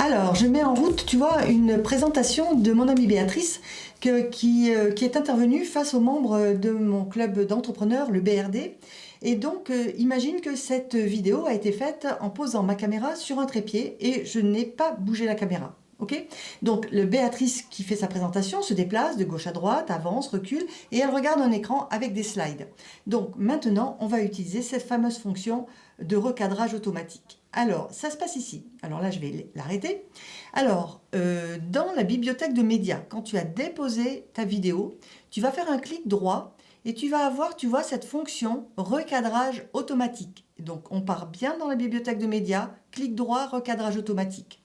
Alors, je mets en route, tu vois, une présentation de mon amie Béatrice qui est intervenue face aux membres de mon club d'entrepreneurs, le BRD. Et donc, imagine que cette vidéo a été faite en posant ma caméra sur un trépied et je n'ai pas bougé la caméra. Okay, donc, le Béatrice qui fait sa présentation se déplace de gauche à droite, avance, recule et elle regarde un écran avec des slides. Donc, maintenant, on va utiliser cette fameuse fonction de recadrage automatique. Alors, ça se passe ici. Alors là, je vais l'arrêter. Alors, dans la bibliothèque de médias, quand tu as déposé ta vidéo, tu vas faire un clic droit et tu vas avoir, tu vois, cette fonction recadrage automatique. Donc, on part bien dans la bibliothèque de médias, clic droit, recadrage automatique.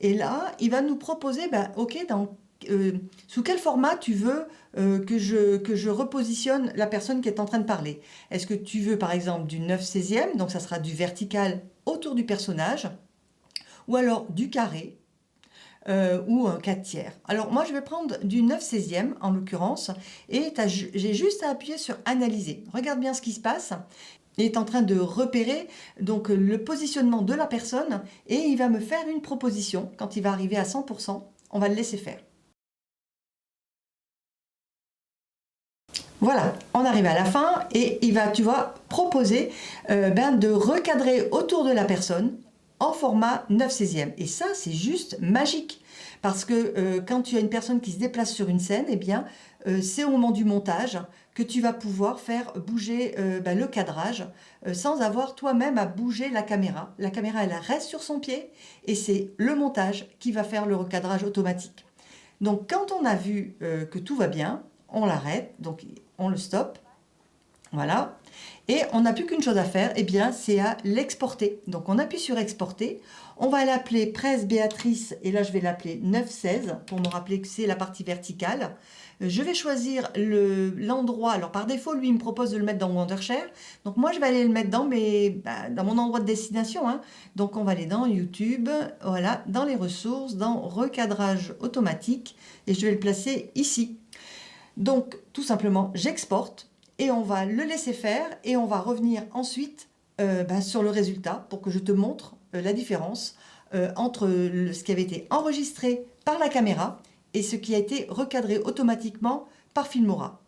Et là, il va nous proposer, OK, sous quel format tu veux que je repositionne la personne qui est en train de parler. Est-ce que tu veux, par exemple, du 9/16e, donc ça sera du vertical autour du personnage, ou alors du carré, ou un 4/3. Alors, moi, je vais prendre du 9/16e, en l'occurrence, et j'ai juste à appuyer sur « Analyser ». Regarde bien ce qui se passe. Il est en train de repérer donc le positionnement de la personne et il va me faire une proposition. Quand il va arriver à 100%, on va le laisser faire. Voilà, on arrive à la fin et il va, tu vois, proposer de recadrer autour de la personne en format 9/16e. Et ça, c'est juste magique. Parce que quand tu as une personne qui se déplace sur une scène, eh bien, c'est au moment du montage que tu vas pouvoir faire bouger le cadrage sans avoir toi-même à bouger la caméra. La caméra, elle reste sur son pied et c'est le montage qui va faire le recadrage automatique. Donc, quand on a vu que tout va bien, on l'arrête, donc on le stoppe. Voilà. Et on n'a plus qu'une chose à faire, eh bien, c'est à l'exporter. Donc, on appuie sur exporter. On va l'appeler presse Béatrice, et là, je vais l'appeler 9/16 pour me rappeler que c'est la partie verticale. Je vais choisir l'endroit. Alors, par défaut, lui, il me propose de le mettre dans Wondershare. Donc, moi, je vais aller le mettre dans mon endroit de destination. Hein. Donc, on va aller dans YouTube, voilà, dans les ressources, dans recadrage automatique, et je vais le placer ici. Donc, tout simplement, j'exporte. Et on va le laisser faire et on va revenir ensuite sur le résultat pour que je te montre la différence entre ce qui avait été enregistré par la caméra et ce qui a été recadré automatiquement par Filmora.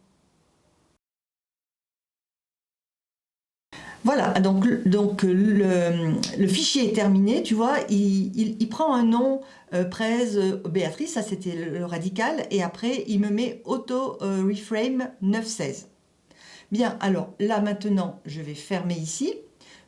Voilà, donc le fichier est terminé, tu vois, il prend un nom presse Béatrice, ça c'était le radical, et après il me met auto reframe 9/16. Bien, alors là maintenant, je vais fermer ici,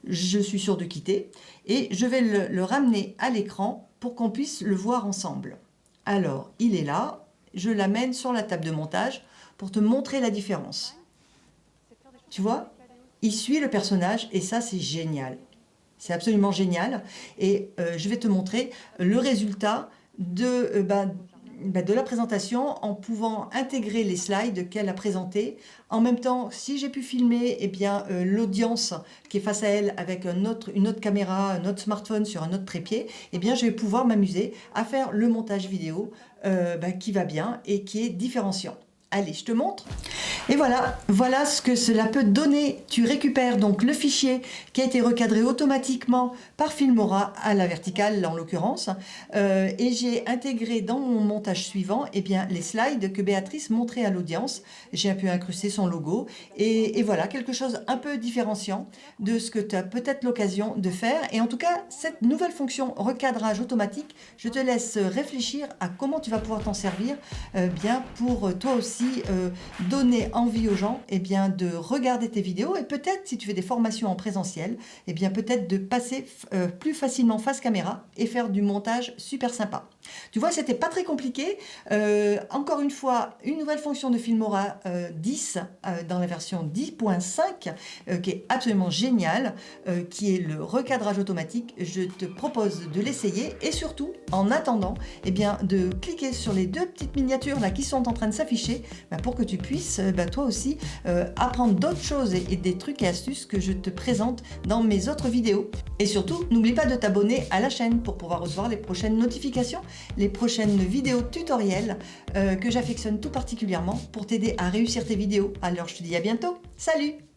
je suis sûre de quitter, et je vais le ramener à l'écran pour qu'on puisse le voir ensemble. Alors, il est là, je l'amène sur la table de montage pour te montrer la différence. Tu vois, il suit le personnage et ça c'est génial. C'est absolument génial. Et je vais te montrer le résultat de la présentation en pouvant intégrer les slides qu'elle a présentés. En même temps, si j'ai pu filmer l'audience qui est face à elle avec une autre caméra, un autre smartphone sur un autre trépied, je vais pouvoir m'amuser à faire le montage vidéo qui va bien et qui est différenciant. Allez, je te montre. Et voilà ce que cela peut donner. Tu récupères donc le fichier qui a été recadré automatiquement par Filmora à la verticale en l'occurrence. Et j'ai intégré dans mon montage suivant les slides que Béatrice montrait à l'audience. J'ai un peu incrusté son logo. Et voilà, quelque chose un peu différenciant de ce que tu as peut-être l'occasion de faire. Et en tout cas, cette nouvelle fonction recadrage automatique, je te laisse réfléchir à comment tu vas pouvoir t'en servir pour toi aussi donner envie aux gens de regarder tes vidéos et peut-être si tu fais des formations en présentiel, peut-être de passer plus facilement face caméra et faire du montage super sympa. Tu vois, c'était pas très compliqué. Encore une fois, une nouvelle fonction de Filmora 10 dans la version 10.5 qui est absolument géniale, qui est le recadrage automatique. Je te propose de l'essayer et surtout, en attendant, de cliquer sur les deux petites miniatures là qui sont en train de s'afficher pour que tu puisses toi aussi apprendre d'autres choses et des trucs et astuces que je te présente dans mes autres vidéos. Et surtout, n'oublie pas de t'abonner à la chaîne pour pouvoir recevoir les prochaines notifications les prochaines vidéos tutoriels que j'affectionne tout particulièrement pour t'aider à réussir tes vidéos. Alors je te dis à bientôt, salut!